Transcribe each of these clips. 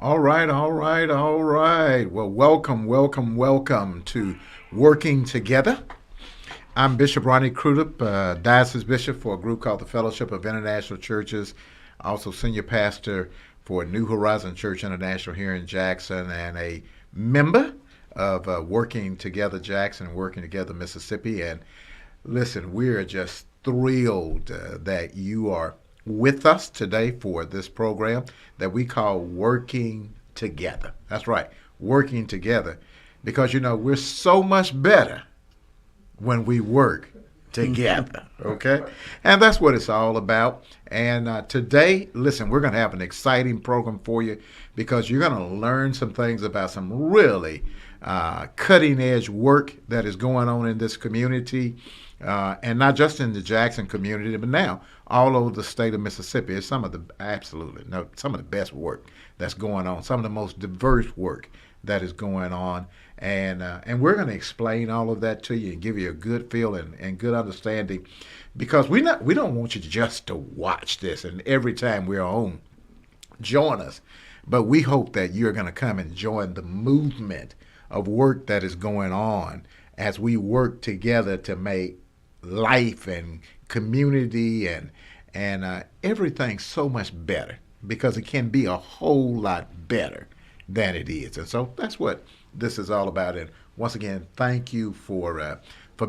All right, all right, all right. Well, welcome, welcome, welcome to Working Together. I'm Bishop Ronnie Crudup, Diocese Bishop for a group called the Fellowship of International Churches, also Senior Pastor for New Horizon Church International here in Jackson, and a member of Working Together Jackson, Working Together Mississippi. And listen, we're just thrilled that you are with us today for this program that we call Working Together. That's right, Working Together. Because, we're so much better when we work together, okay? And that's what it's all about. And today, listen, we're going to have an exciting program for you because you're going to learn some things about some really cutting edge work that is going on in this community. And not just in the Jackson community, but now all over the state of Mississippi. It's some of the some of the best work that's going on, some of the most diverse work that is going on, and we're going to explain all of that to you and give you a good feel and good understanding, because we don't want you just to watch this and every time we're on join us, but we hope that you're going to come and join the movement of work that is going on as we work together to make life and community and everything so much better, because it can be a whole lot better than it is. And so that's what this is all about. And once again, thank you for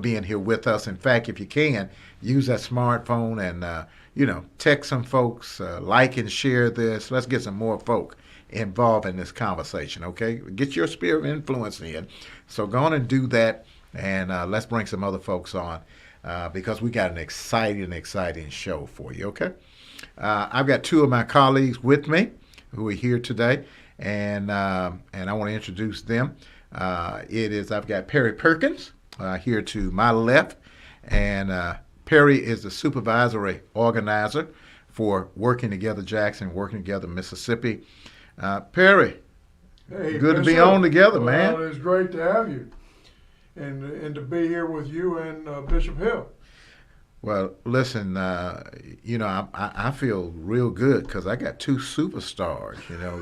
being here with us. In fact, if you can, use that smartphone and text some folks, like and share this. Let's get some more folk involved in this conversation. Okay, get your sphere of influence in. So go on and do that, and let's bring some other folks on. Because we got an exciting show for you, okay? I've got two of my colleagues with me who are here today, and I want to introduce them. I've got Perry Perkins here to my left, and Perry is the supervisory organizer for Working Together Jackson, Working Together Mississippi. Perry, Hey, good to be Bishop. on together, man. Well, it's great to have you, and to be here with you and Bishop Hill. Well, listen, I feel real good because I got two superstars,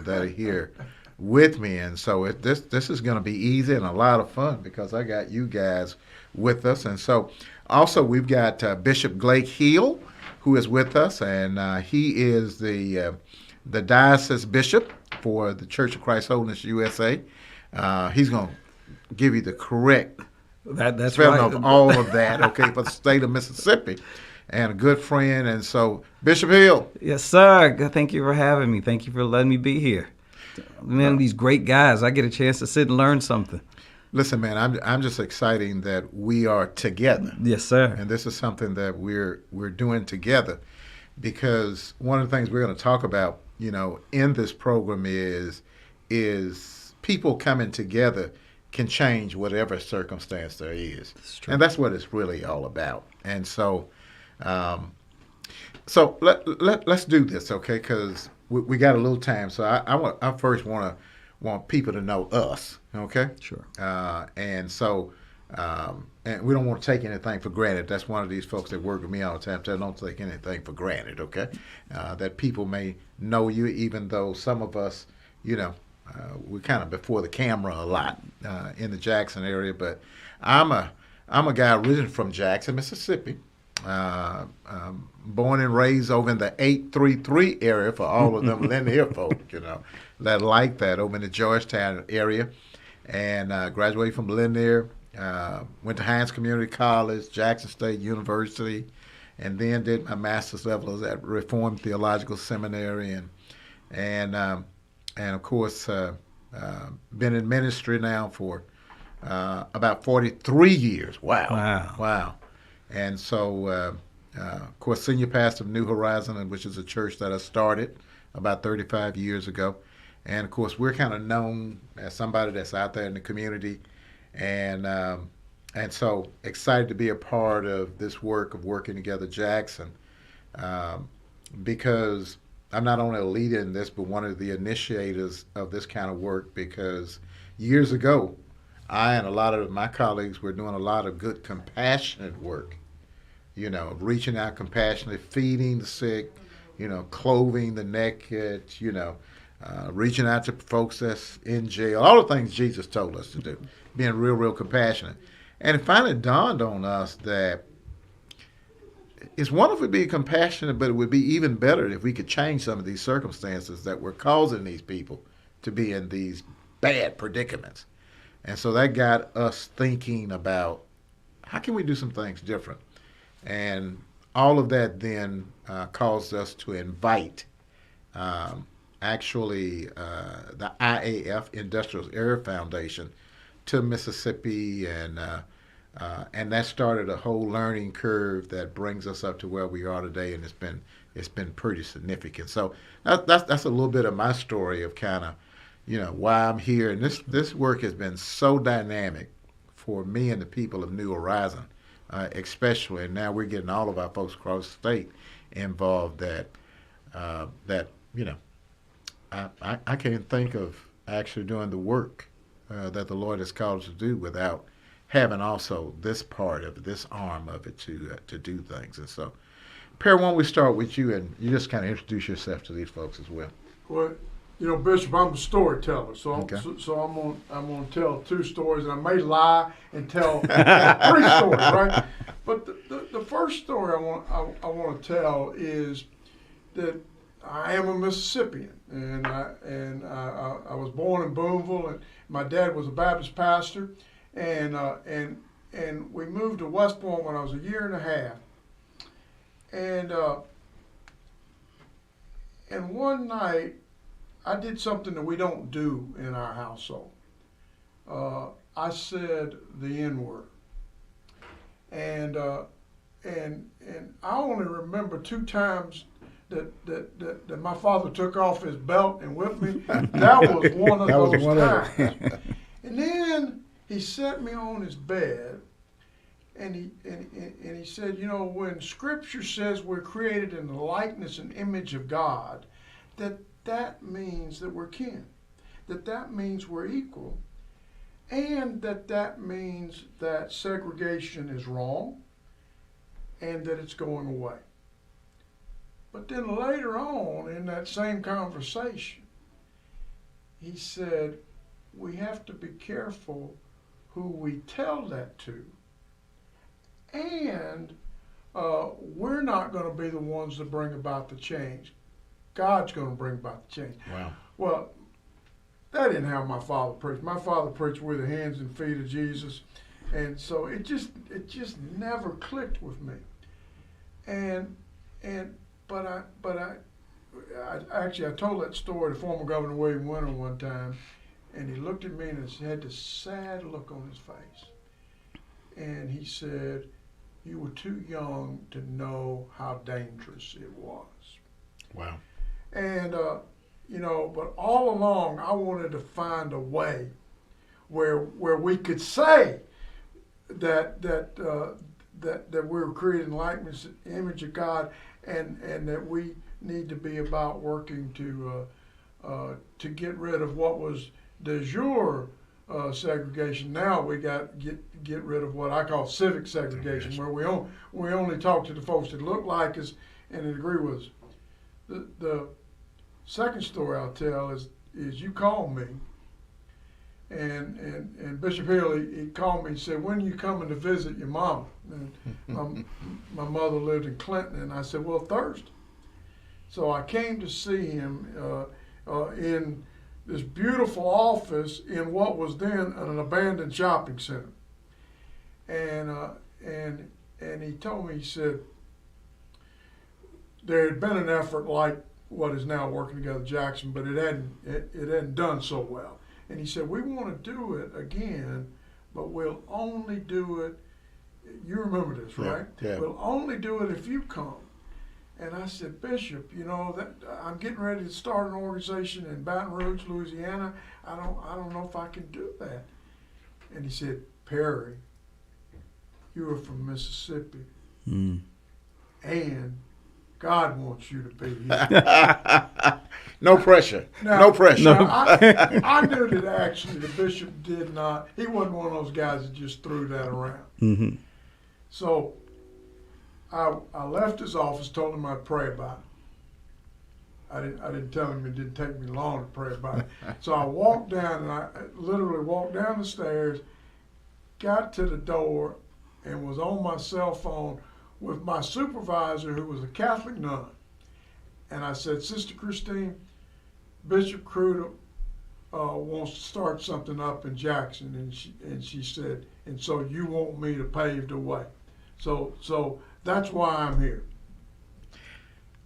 that are here with me, and so this is going to be easy and a lot of fun because I got you guys with us, and so also we've got Bishop Blake Hill, who is with us, and he is the diocese bishop for the Church of Christ Holiness USA. He's going to give you the correct That's spelling right. of all of that, okay, for the state of Mississippi, and a good friend. And so, Bishop Hill. Yes, sir. Thank you for having me. Thank you for letting me be here. Man, these great guys. I get a chance to sit and learn something. Listen, man, I'm just excited that we are together. Yes, sir. And this is something that we're doing together, because one of the things we're going to talk about, in this program is people coming together can change whatever circumstance there is. That's true. And that's what it's really all about. And so, let's do this, okay? Because we got a little time. So I first want people to know us, okay? Sure. And so, and we don't want to take anything for granted. That's one of these folks that work with me all the time. So don't take anything for granted, okay? That people may know you, even though some of us, we're kind of before the camera a lot in the Jackson area. But I'm a guy originally from Jackson, Mississippi. Born and raised over in the 833 area for all of them Lanier folk, that like that, over in the Georgetown area. And graduated from Lanier, went to Hines Community College, Jackson State University, and then did my master's levels at Reformed Theological Seminary, and of course been in ministry now for about 43 years. Wow. And so, of course, senior pastor of New Horizon, which is a church that I started about 35 years ago. And, of course, we're kind of known as somebody that's out there in the community. And so excited to be a part of this work of Working Together Jackson, because I'm not only a leader in this, but one of the initiators of this kind of work, because years ago, I and a lot of my colleagues were doing a lot of good compassionate work, reaching out compassionately, feeding the sick, clothing the naked, reaching out to folks that's in jail, all the things Jesus told us to do, being real, real compassionate. And it finally dawned on us that it's wonderful to be compassionate, but it would be even better if we could change some of these circumstances that were causing these people to be in these bad predicaments. And so that got us thinking about how can we do some things different? And all of that then caused us to invite the IAF, Industrial Air Foundation, to Mississippi, and that started a whole learning curve that brings us up to where we are today, and it's been pretty significant. So that's a little bit of my story of kind of, why I'm here. And this work has been so dynamic for me and the people of New Horizon, especially. And now we're getting all of our folks across the state involved. I can't think of actually doing the work that the Lord has called us to do without having also this part of it, this arm of it to do things. And so, Perry, why don't we start with you, and you just kind of introduce yourself to these folks as well. Well, Bishop, I'm a storyteller, so Okay. I'm gonna tell two stories, and I may lie and tell three stories, right? But the first story I want to tell is that I am a Mississippian, and I was born in Boonville, and my dad was a Baptist pastor, and we moved to West Point when I was a year and a half, and one night I did something that we don't do in our household. I said the N-word, and I only remember 2 times that my father took off his belt and whipped me. That was one of those times. And then he set me on his bed, and he said, when Scripture says we're created in the likeness and image of God, that means that we're kin, that means we're equal, and that means that segregation is wrong and that it's going away. But then later on in that same conversation, he said, we have to be careful who we tell that to, and we're not going to be the ones that bring about the change. God's going to bring about the change. Wow. Well, that isn't how my father preached. My father preached with the hands and feet of Jesus, and so it just never clicked with me. But I told that story to former Governor William Winter one time, and he looked at me and had this sad look on his face, and he said, "You were too young to know how dangerous it was." Wow. And, but all along I wanted to find a way where we could say that we were created in likeness and image of God, and that we need to be about working to get rid of what was de jure segregation. Now we got to get rid of what I call civic segregation, where we only talk to the folks that look like us and that agree with us. The second story I'll tell is you called me, and Bishop Hill, he called me and said, when are you coming to visit your mama? And my mother lived in Clinton, and I said, well, Thursday. So I came to see him in this beautiful office in what was then an abandoned shopping center. And he told me, he said, there had been an effort like what is now Working Together Jackson, but it hadn't done so well. And he said, we want to do it again, but we'll only do it, you remember this, right? Yeah. We'll only do it if you come. And I said, Bishop, that I'm getting ready to start an organization in Baton Rouge, Louisiana. I don't know if I can do that. And he said, Perry, you are from Mississippi, and God wants you to be here. No pressure. Now, No pressure. now, I knew that actually the bishop did not. He wasn't one of those guys that just threw that around. Mm-hmm. So I left his office, told him I'd pray about it. I didn't tell him it didn't take me long to pray about it. So I walked down, and I literally walked down the stairs, got to the door, and was on my cell phone with my supervisor, who was a Catholic nun. And I said, Sister Christine, Bishop Crudup wants to start something up in Jackson, and she said, and so you want me to pave the way. So that's why I'm here.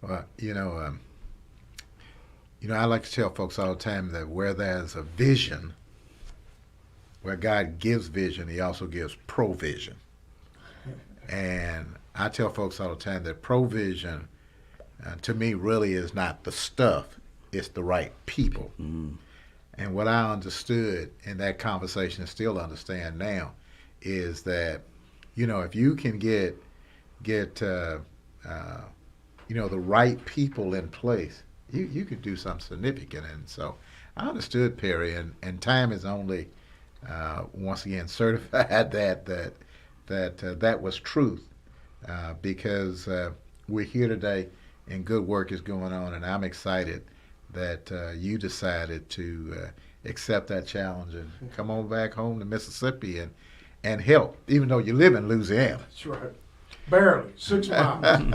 Well, I like to tell folks all the time that where there's a vision, where God gives vision, He also gives provision. And I tell folks all the time that provision, to me, really is not the stuff; it's the right people. And what I understood in that conversation, and still understand now, is that if you can get the right people in place, you could do something significant. And so I understood, Perry, and time is only once again certified that was truth, because we're here today and good work is going on, and I'm excited that you decided to accept that challenge and come on back home to Mississippi and help, even though you live in Louisiana. That's right. Barely 6 miles.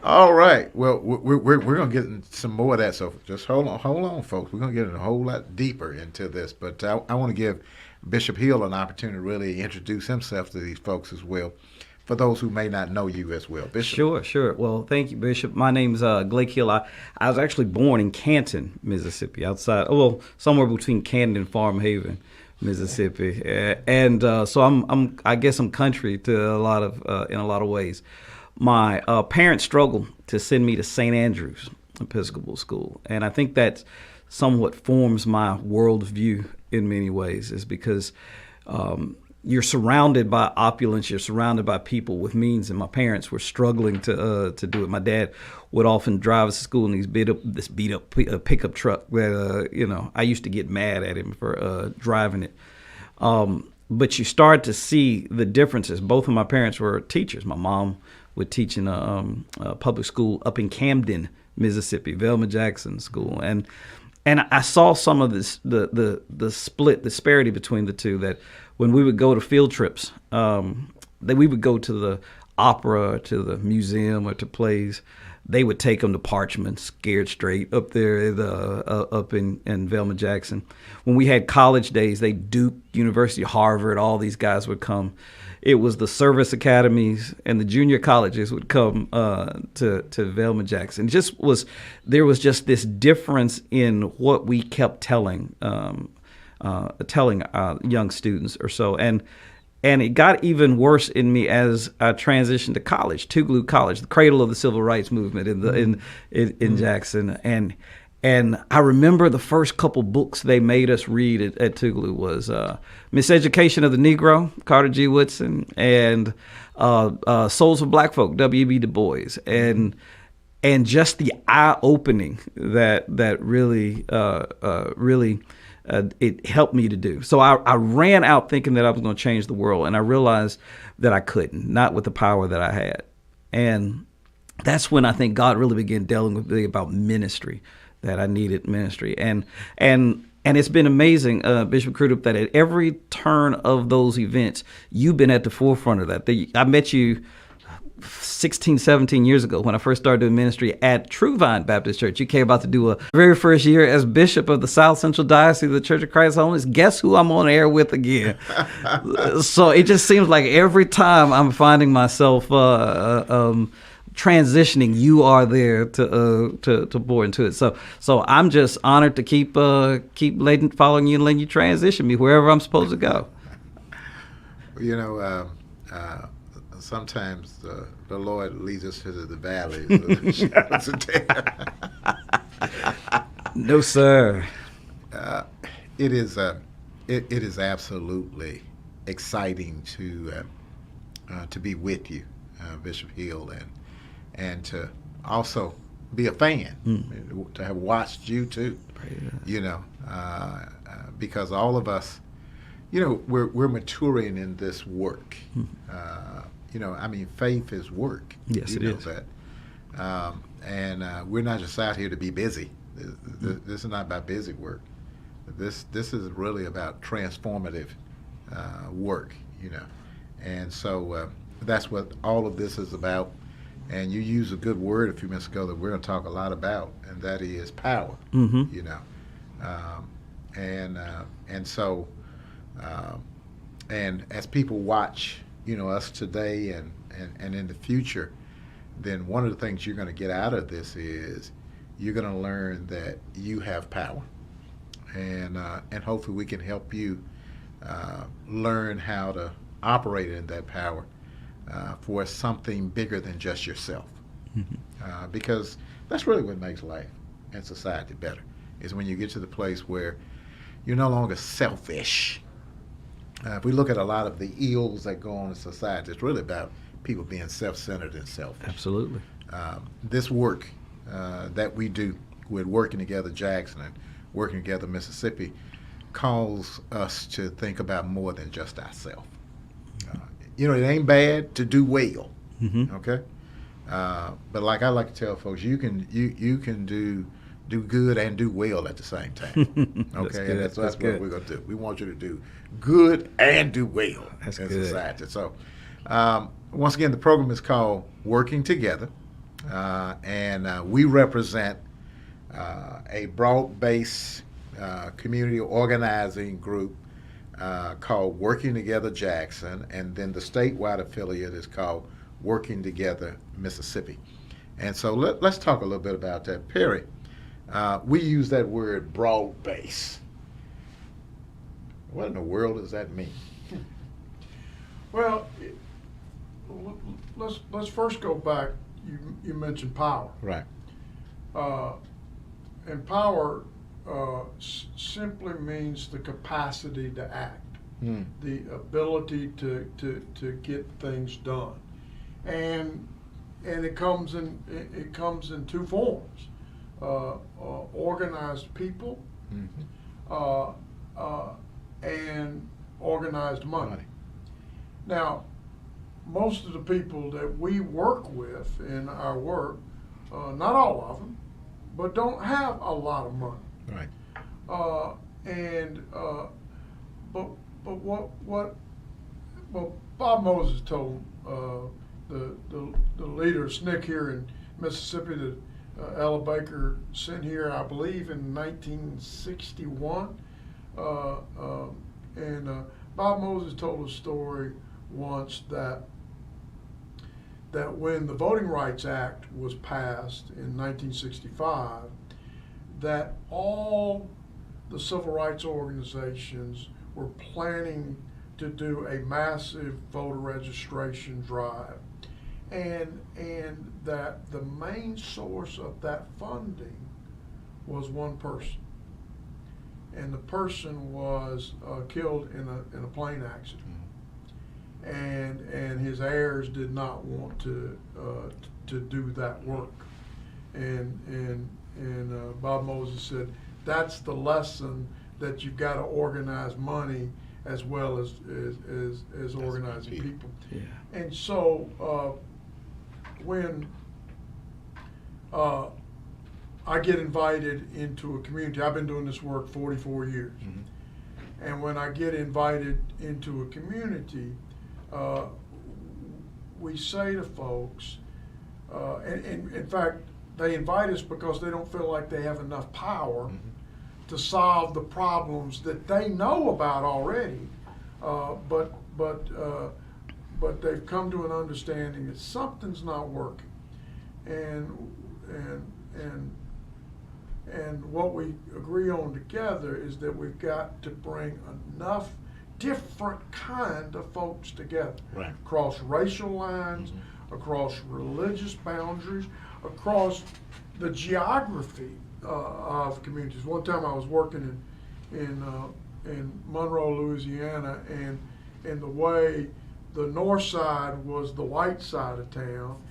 All right. Well, we're going to get into some more of that. So just hold on, folks. We're going to get a whole lot deeper into this. But I want to give Bishop Hill an opportunity to really introduce himself to these folks as well, for those who may not know you as well. Bishop. Sure. Well, thank you, Bishop. My name's Blake Hill. I was actually born in Canton, Mississippi, somewhere between Canton and Farm Haven, Mississippi, and so I guess I'm country to in a lot of ways. My parents struggled to send me to St. Andrews Episcopal School, and I think that somewhat forms my worldview in many ways, is because you're surrounded by opulence, you're surrounded by people with means, and my parents were struggling to do it. My dad would often drive us to school in this beat up pickup truck that I used to get mad at him for driving it. But you start to see the differences. Both of my parents were teachers. My mom would teach in a public school up in Camden, Mississippi, Velma Jackson School, and I saw some of this the split disparity between the two. That when we would go to field trips, that we would go to the opera, or to the museum, or to plays, they would take them to Parchman, Scared Straight, up there up in Velma Jackson. When we had college days, Duke, University of Harvard, all these guys would come. It was the service academies and the junior colleges would come to Velma Jackson. There was just this difference in what we kept telling young students or so, and it got even worse in me as I transitioned to college, Tougaloo College, the cradle of the civil rights movement in Jackson, and I remember the first couple books they made us read at Tougaloo was Miseducation of the Negro, Carter G. Woodson, and Souls of Black Folk, W.E.B. Du Bois, and just the eye opening that really it helped me to do. So I ran out thinking that I was going to change the world, and I realized that I couldn't, not with the power that I had. And that's when I think God really began dealing with me about ministry, that I needed ministry. And it's been amazing, Bishop Crudup, that at every turn of those events, you've been at the forefront of that. I met you 16, 17 years ago when I first started doing ministry at True Vine Baptist Church. You came out to do a very first year as bishop of the South Central Diocese of the Church of Christ Holiness. Guess who I'm on air with again? So it just seems like every time I'm finding myself transitioning, you are there to pour into it. So I'm just honored to keep following you and letting you transition me wherever I'm supposed to go. Sometimes the Lord leads us to the valleys. No, sir. It is absolutely exciting to be with you, Bishop Hill, and to also be a fan, to have watched you too. Because all of us, we're maturing in this work. Faith is work. Yes, it is. That. And we're not just out here to be busy. This is not about busy work. This is really about transformative work, you know. And so that's what all of this is about. And you used a good word a few minutes ago that we're going to talk a lot about, and that is power. Mm-hmm. You know, and so and as people watch, you know, us today and in the future, then one of the things you're going to get out of this is you're going to learn that you have power, and hopefully we can help you learn how to operate in that power for something bigger than just yourself, because that's really what makes life and society better. Is when you get to the place where you're no longer selfish. If we look at a lot of the ills that go on in society, it's really about people being self-centered and selfish. Absolutely. This work that we do with Working Together Jackson and Working Together Mississippi calls us to think about more than just ourselves. You know, it ain't bad to do well, Mm-hmm. okay? But like I like to tell folks, you can do good and do well at the same time. That's Okay, good. and that's That's what good. we're gonna do. We want you to do good and do well That's in good. society. So, once again, the program is called Working Together, and we represent a broad-based community organizing group called Working Together Jackson, and then the statewide affiliate is called Working Together Mississippi. And so let's talk a little bit about that. Perry, we use that word broad base. What in the world does that mean? Well, let's first go back. You mentioned power, Right. and power simply means the capacity to act, Hmm. the ability to get things done, and it comes in two forms: organized people Mhm. and organized money. Money. Now, most of the people that we work with in our work, not all of them, but don't have a lot of money. Right. But Bob Moses told the leader of SNCC here in Mississippi that Ella Baker sent here, I believe, in 1961. Bob Moses told a story once that when the Voting Rights Act was passed in 1965, that all the civil rights organizations were planning to do a massive voter registration drive, and that the main source of that funding was one person, and the person was killed in a plane accident, and his heirs did not want to do that work, and Bob Moses said that's the lesson, that you've got to organize money as well as organizing people. Yeah. And so when I get invited into a community, I've been doing this work 44 years, and when I get invited into a community, we say to folks, and in fact, they invite us because they don't feel like they have enough power to solve the problems that they know about already, but they've come to an understanding that something's not working, and what we agree on together is that we've got to bring enough different kind of folks together, Right. across racial lines, across religious boundaries, across the geography of communities. One time I was working in Monroe, Louisiana, and the way the north side was the white side of town,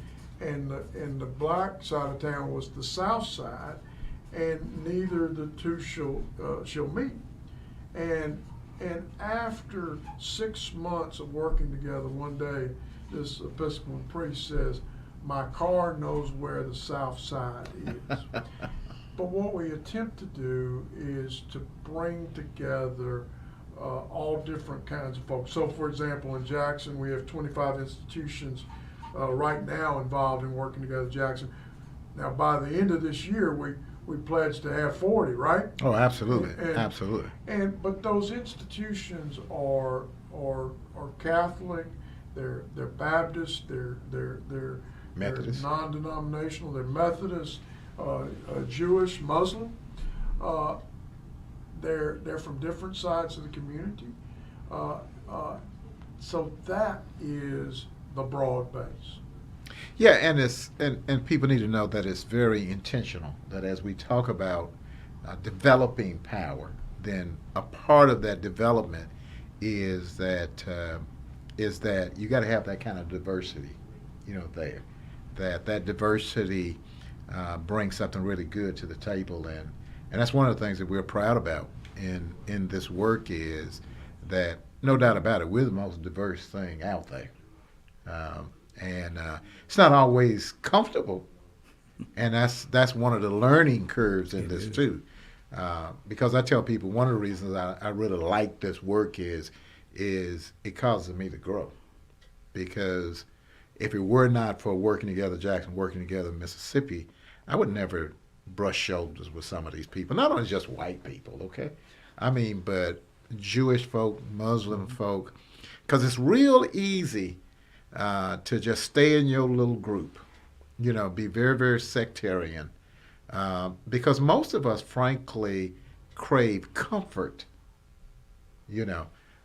and the black side of town was the south side, and neither the two shall meet. And after 6 months of working together, one day this Episcopal priest says, my car knows where the south side is. But what we attempt to do is to bring together all different kinds of folks. So, for example, in Jackson, we have 25 institutions right now involved in working together Jackson. Now, by the end of this year, we pledged to have 40, right? Oh, absolutely, And- absolutely. But those institutions are Catholic, they're Baptist, they're Methodist. non-denominational, they're Methodist, Jewish, Muslim. They're from different sides of the community. So that is the broad base. Yeah, and and people need to know that it's very intentional. That as we talk about developing power, then a part of that development is that you got to have that kind of diversity, there. That diversity brings something really good to the table, and that's one of the things that we're proud about in this work is that no doubt about it, we're the most diverse thing out there. And it's not always comfortable, and that's one of the learning curves in this too. Because I tell people one of the reasons I really like this work is it causes me to grow. Because if it were not for working together, Jackson, working together in Mississippi, I would never brush shoulders with some of these people. Not only just white people, okay? I mean, but Jewish folk, Muslim folk, because it's real easy to just stay in your little group, be very, very sectarian. Because most of us, frankly, crave comfort,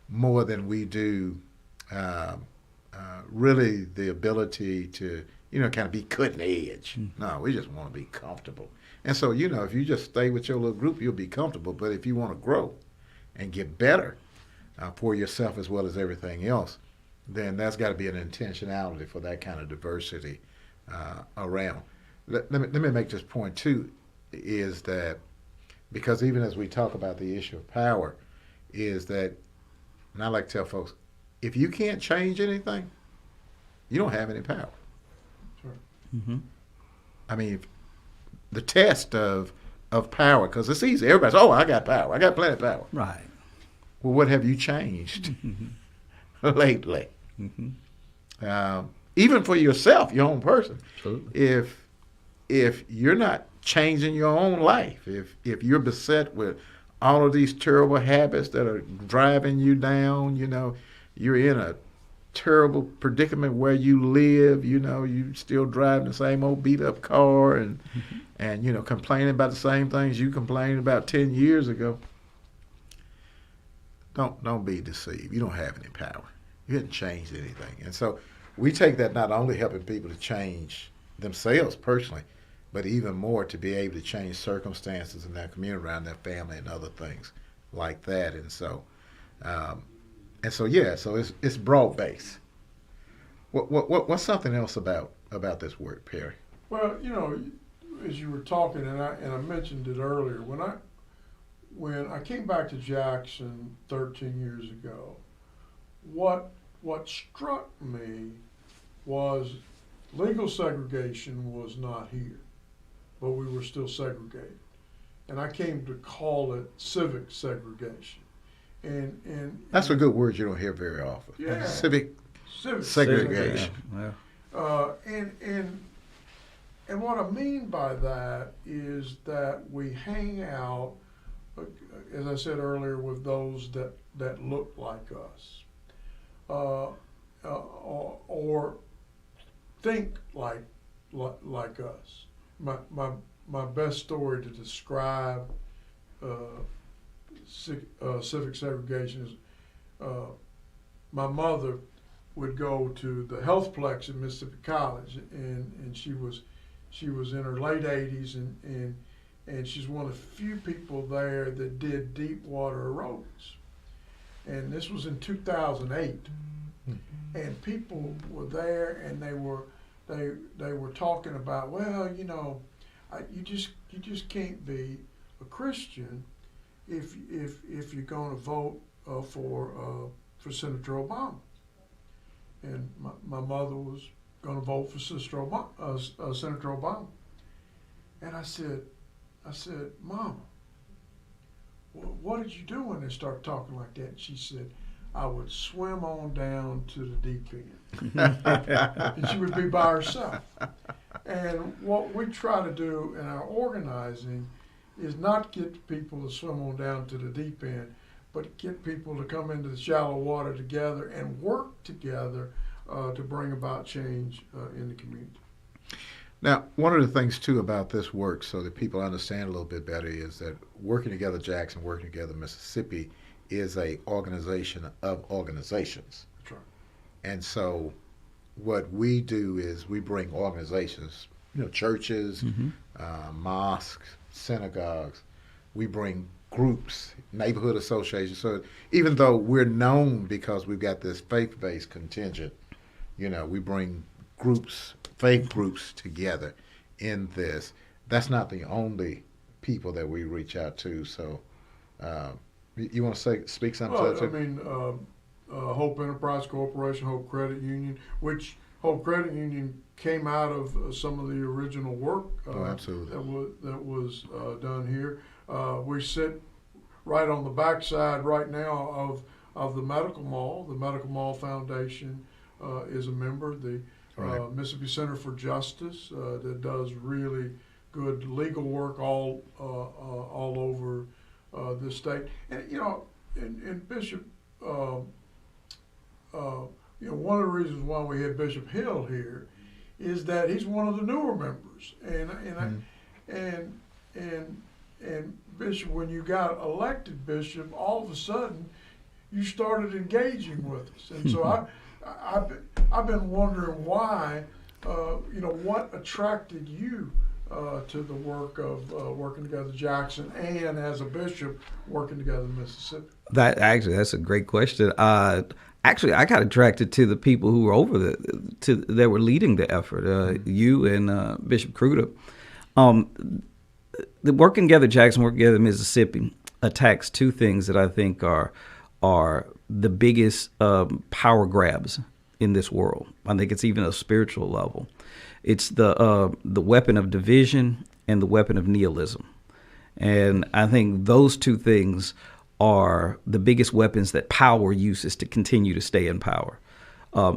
more than we do really the ability to, kind of be cutting edge. No, we just want to be comfortable. And so, if you just stay with your little group, you'll be comfortable. But if you want to grow and get better for yourself as well as everything else, then that's got to be an intentionality for that kind of diversity around. Let me make this point too, is that because even as we talk about the issue of power, is that, and I like to tell folks, if you can't change anything, you don't have any power. Sure. Mm-hmm. I mean, the test of power, because it's easy. Everybody's, oh, I got power. I got plenty of power. Right. Well, what have you changed lately? Mm-hmm. Even for yourself, your own person. Absolutely. If you're not changing your own life, if you're beset with all of these terrible habits that are driving you down, you're in a terrible predicament where you live, you still driving the same old beat up car and complaining about the same things you complained about 10 years ago. Don't be deceived. You don't have any power. You haven't changed anything. And so we take that not only helping people to change themselves personally, but even more to be able to change circumstances in their community, around their family and other things like that. And so, so it's broad based. What's something else about this work, Perry? Well, as you were talking, and I mentioned it earlier, when I came back to Jackson 13 years ago, what struck me was legal segregation was not here, but we were still segregated, and I came to call it civic segregation. And that's a good word you don't hear very often. Yeah. Civic civic segregation. Yeah. And what I mean by that is that we hang out, as I said earlier, with those that look like us, or think like us. My best story to describe civic segregation is my mother would go to the Healthplex at Mississippi College, and she was in her late 80s, and she's one of the few people there that did deep water aerobics. And this was in 2008, and people were there, and they were talking about, well, you just can't be a Christian if you're going to vote for Senator Obama. And my mother was going to vote for Senator Obama. And I said, Mama, what did you do when they start talking like that? And she said, I would swim on down to the deep end. And she would be by herself. And what we try to do in our organizing is not get people to swim on down to the deep end, but get people to come into the shallow water together and work together to bring about change in the community. Now, one of the things too about this work, so that people understand a little bit better, is that Working Together Jackson, Working Together Mississippi is a organization of organizations. That's right. And so what we do is we bring organizations, churches, mosques, synagogues. We bring groups, neighborhood associations. So even though we're known because we've got this faith-based contingent, we bring groups, faith groups together in this. That's not the only people that we reach out to. So you want to speak something to that too? I mean, Hope Enterprise Corporation, Hope Credit Union, which Hope Credit Union came out of some of the original work absolutely. that was done here. We sit right on the backside right now of the Medical Mall. The Medical Mall Foundation is a member. The Mississippi Center for Justice that does really good legal work all over this state. And and Bishop, one of the reasons why we had Bishop Hill here is that he's one of the newer members. And Bishop, when you got elected Bishop, all of a sudden you started engaging with us. And so I've been wondering why, what attracted you to the work of Working Together Jackson and as a bishop Working Together Mississippi? That's a great question. Actually, I got attracted to the people who were that were leading the effort. You and Bishop Crudup. The Working Together Jackson, Working Together Mississippi attacks two things that I think are the biggest power grabs in this world. I think it's even a spiritual level. It's the weapon of division and the weapon of nihilism. And I think those two things are the biggest weapons that power uses to continue to stay in power.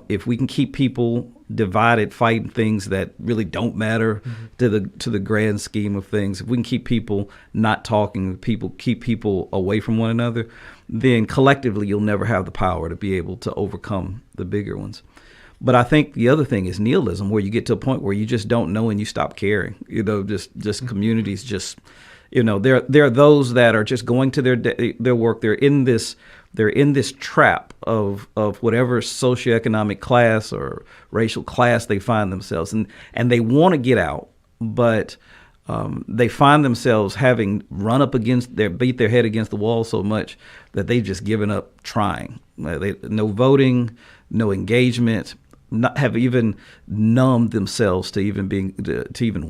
If we can keep people divided, fighting things that really don't matter to the grand scheme of things, if we can keep people not talking, keep people away from one another, then collectively you'll never have the power to be able to overcome the bigger ones. But I think the other thing is nihilism, where you get to a point where you just don't know and you stop caring. Just communities just, there are those that are just going to their work. They're in this trap of whatever socioeconomic class or racial class they find themselves in, and they want to get out, but they find themselves having beat their head against the wall so much that they've just given up trying. No voting, no engagement, have even numbed themselves to even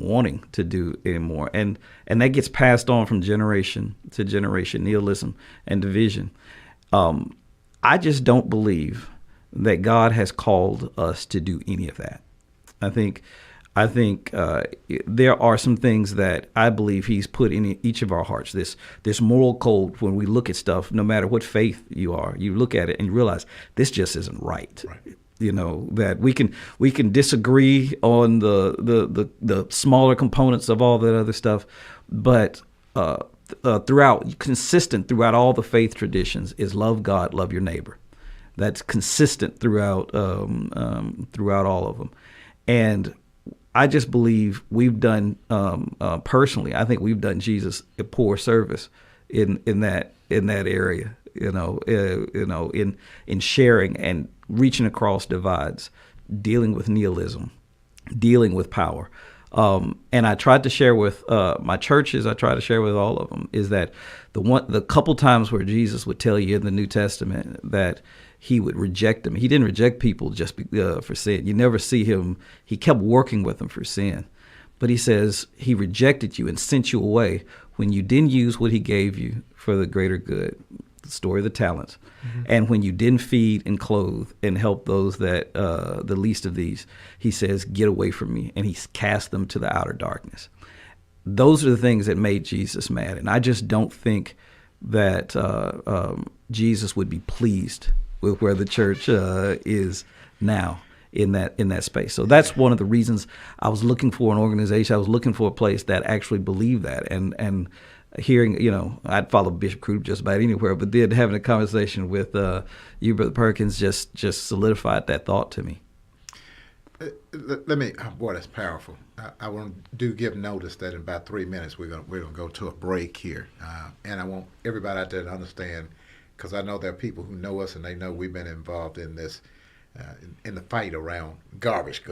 wanting to do anymore, and that gets passed on from generation to generation. Nihilism and division. I just don't believe that God has called us to do any of that. I think there are some things that I believe He's put in each of our hearts. This moral code. When we look at stuff, no matter what faith you are, you look at it and you realize this just isn't right. That we can disagree on the smaller components of all that other stuff, but consistent throughout all the faith traditions is love God, love your neighbor. That's consistent throughout all of them. And I just believe we've done, personally, I think we've done Jesus a poor service in that area, in sharing and reaching across divides, dealing with nihilism, dealing with power. And I tried to share with my churches, I try to share with all of them, is that the couple times where Jesus would tell you in the New Testament that He would reject them. He didn't reject people just for sin. You never see Him. He kept working with them for sin. But He says He rejected you and sent you away when you didn't use what He gave you for the greater good. the story of the talents. And when you didn't feed and clothe and help those that the least of these, he says, get away from me. And he cast them to the outer darkness. Those are the things that made Jesus mad. And I just don't think that Jesus would be pleased with where the church is now in that space. So that's one of the reasons I was looking for an organization. I was looking for a place that actually believed that. And hearing, I'd follow Bishop Crudup just about anywhere, but then having a conversation with you, Brother Perkins, just solidified that thought to me. Let me. Boy, that's powerful. I want to give notice that in about 3 minutes we're gonna go to a break here, and I want everybody out there to understand, because I know there are people who know us and they know we've been involved in this, in the fight around garbage,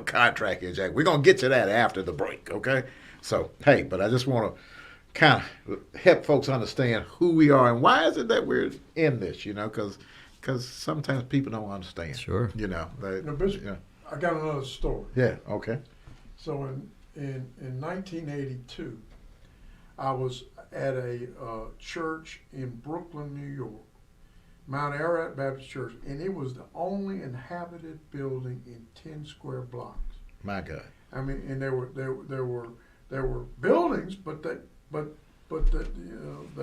contract inject. We're gonna get to that after the break, okay? So hey, but I just want to kind of help folks understand who we are and why is it that we're in this, because sometimes people don't understand. Sure. Bishop, I got another story. Yeah. Okay. So in 1982, I was at a church in Brooklyn, New York, Mount Ararat Baptist Church, and it was the only inhabited building in 10 square blocks. My God. I mean, and there were buildings, but they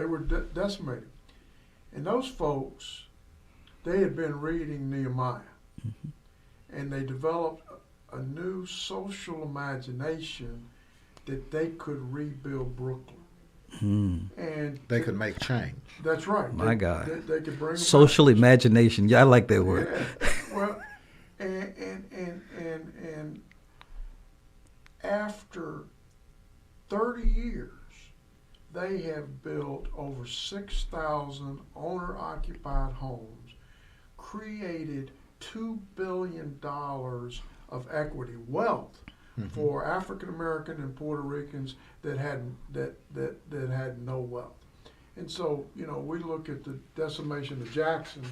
were decimated. And those folks, they had been reading Nehemiah. And they developed a new social imagination that they could rebuild Brooklyn. And they could make change. That's right. My God. They could bring social imagination. Yeah, I like that word. Yeah. Well, and after 30 years, they have built over 6,000 owner-occupied homes, created $2 billion of equity wealth for African American and Puerto Ricans that had no wealth. And so, we look at the decimation of Jackson,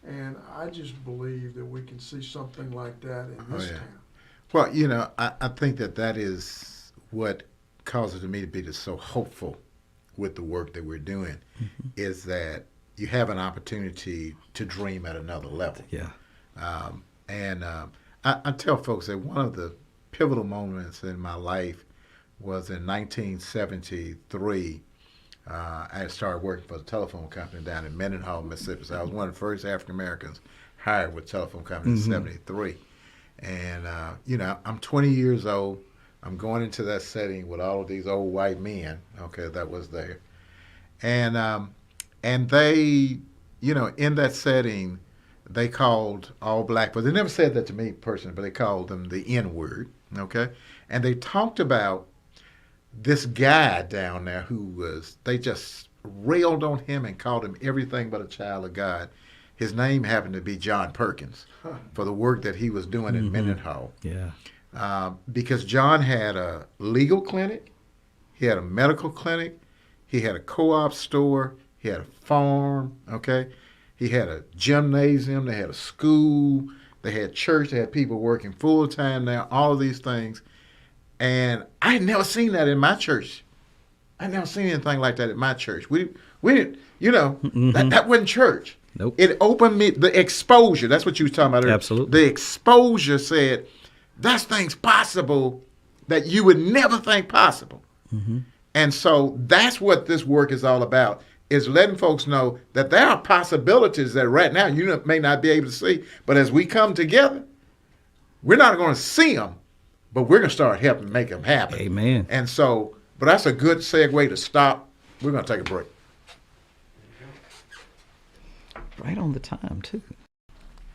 and I just believe that we can see something like that in this town. Well, I think that is what causes me to be just so hopeful with the work that we're doing, is that you have an opportunity to dream at another level. Yeah. I tell folks that one of the pivotal moments in my life was in 1973. I had started working for the telephone company down in Mendenhall, Mississippi. So I was one of the first African Americans hired with telephone company in 73. And, I'm 20 years old. I'm going into that setting with all of these old white men, that was there. And they, in that setting, they called all black, but they never said that to me personally, but they called them the N-word, And they talked about this guy down there they just railed on him and called him everything but a child of God. His name happened to be John Perkins for the work that he was doing in Mendenhall. Yeah. Because John had a legal clinic, he had a medical clinic, he had a co-op store, he had a farm, He had a gymnasium, they had a school, they had church, they had people working full time there, all of these things. And I had never seen that in my church. I never seen anything like that at my church. We didn't, that wasn't church. Nope. It opened me, the exposure, that's what you were talking about earlier. Absolutely. The exposure said, that's things possible that you would never think possible. And so that's what this work is all about, is letting folks know that there are possibilities that right now you may not be able to see, but as we come together, we're not going to see them, but we're going to start helping make them happen. Amen. And so, but that's a good segue to stop. We're going to take a break. Right on the time, too.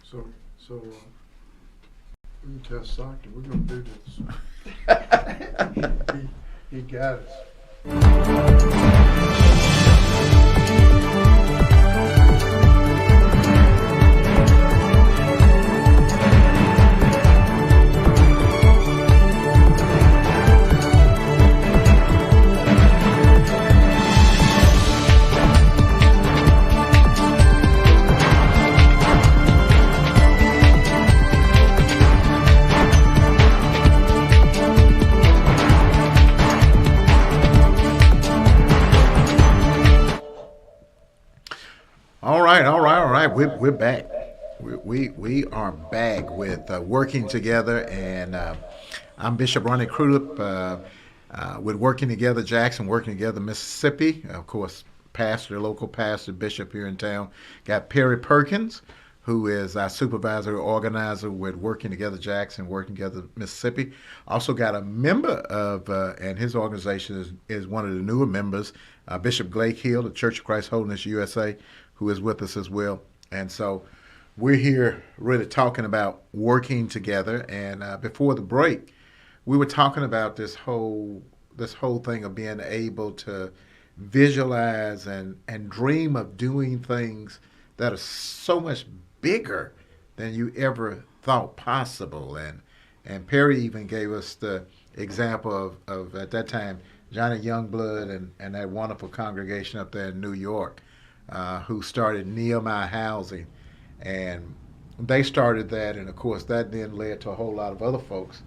So we can test Stockton. We're going to do this. he got us. right, we're back. We are back with working together, and I'm Bishop Ronnie Crudup with Working Together Jackson, Working Together Mississippi. Of course, pastor, local pastor, bishop here in town. Got Perry Perkins, who is our supervisor, organizer with Working Together Jackson, Working Together Mississippi. Also got a member of, and his organization is one of the newer members, Bishop Blake Hill, the Church of Christ Holiness USA, who is with us as well. And so we're here really talking about working together. And before the break, we were talking about this whole thing of being able to visualize and dream of doing things that are so much bigger than you ever thought possible. And Perry even gave us the example of at that time Johnny Youngblood and that wonderful congregation up there in New York, who started Nehemiah Housing. And they started that, and of course that then led to a whole lot of other folks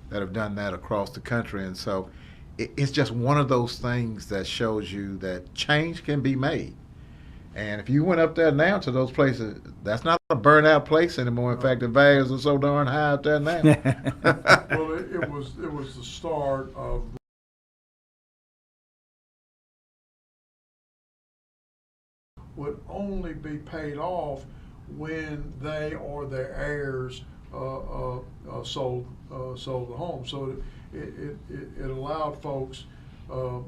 that have done that across the country. And so it's just one of those things that shows you that change can be made. And if you went up there now to those places, that's not a burnt out place anymore. In fact, the values are so darn high out there now. Well, it was the start of would only be paid off when they or their heirs sold the home. So it allowed folks to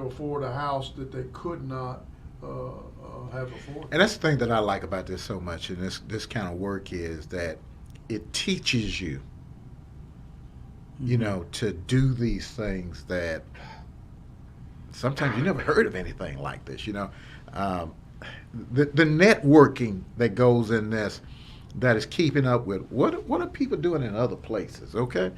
afford a house that they could not have afforded. And that's the thing that I like about this so much, and this kind of work, is that it teaches you, you know, to do these things that sometimes you never heard of anything like this. You know, the networking that goes in this, that is keeping up with what are people doing in other places. Okay,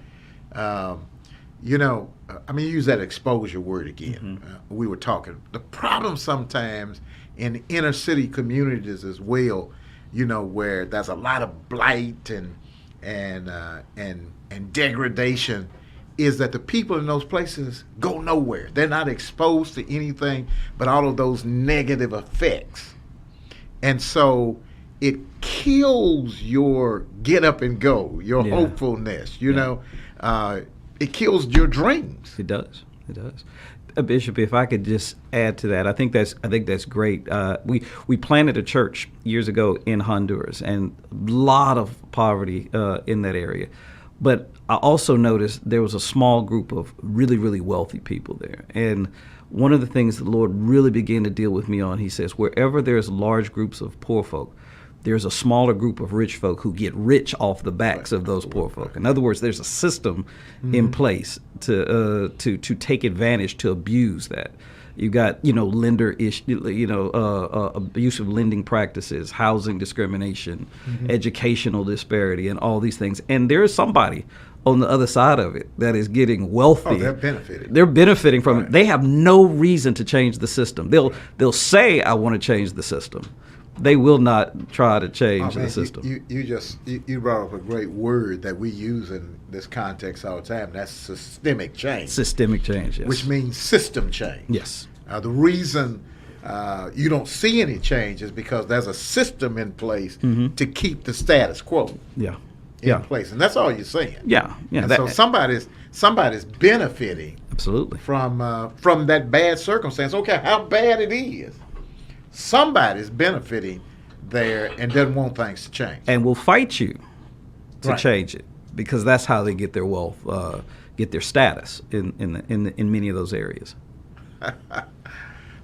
you know, I mean, use that exposure word again. We were talking. The problem sometimes in inner city communities as well, you know, where there's a lot of blight and degradation, is that the people in those places go nowhere. They're not exposed to anything but all of those negative effects. And so it kills your get up and go, your hopefulness, you know. It kills your dreams. It does. It does. Bishop, if I could just add to that, I think that's great. We planted a church years ago in Honduras, and a lot of poverty in that area. But I also noticed there was a small group of really, really wealthy people there. And one of the things the Lord really began to deal with me on, he says, wherever there's large groups of poor folk, there's a smaller group of rich folk who get rich off the backs of those poor folk. In other words, there's a system in place to take advantage, to abuse that. You got, you know, abusive lending practices, housing discrimination, educational disparity, and all these things. And there is somebody on the other side of it that is getting wealthy. Oh, they're benefiting. They're benefiting from it. They have no reason to change the system. They'll say, I want to change the system. They will not try to change the system. You brought up a great word that we use in this context all the time. That's systemic change. Systemic change, yes. Which means system change. Yes. The reason you don't see any change is because there's a system in place to keep the status quo in place, and that's all you're saying. And so somebody's benefiting absolutely from that bad circumstance. Okay, how bad it is, somebody's benefiting there and doesn't want things to change, and will fight you to change it, because that's how they get their wealth, get their status in many of those areas.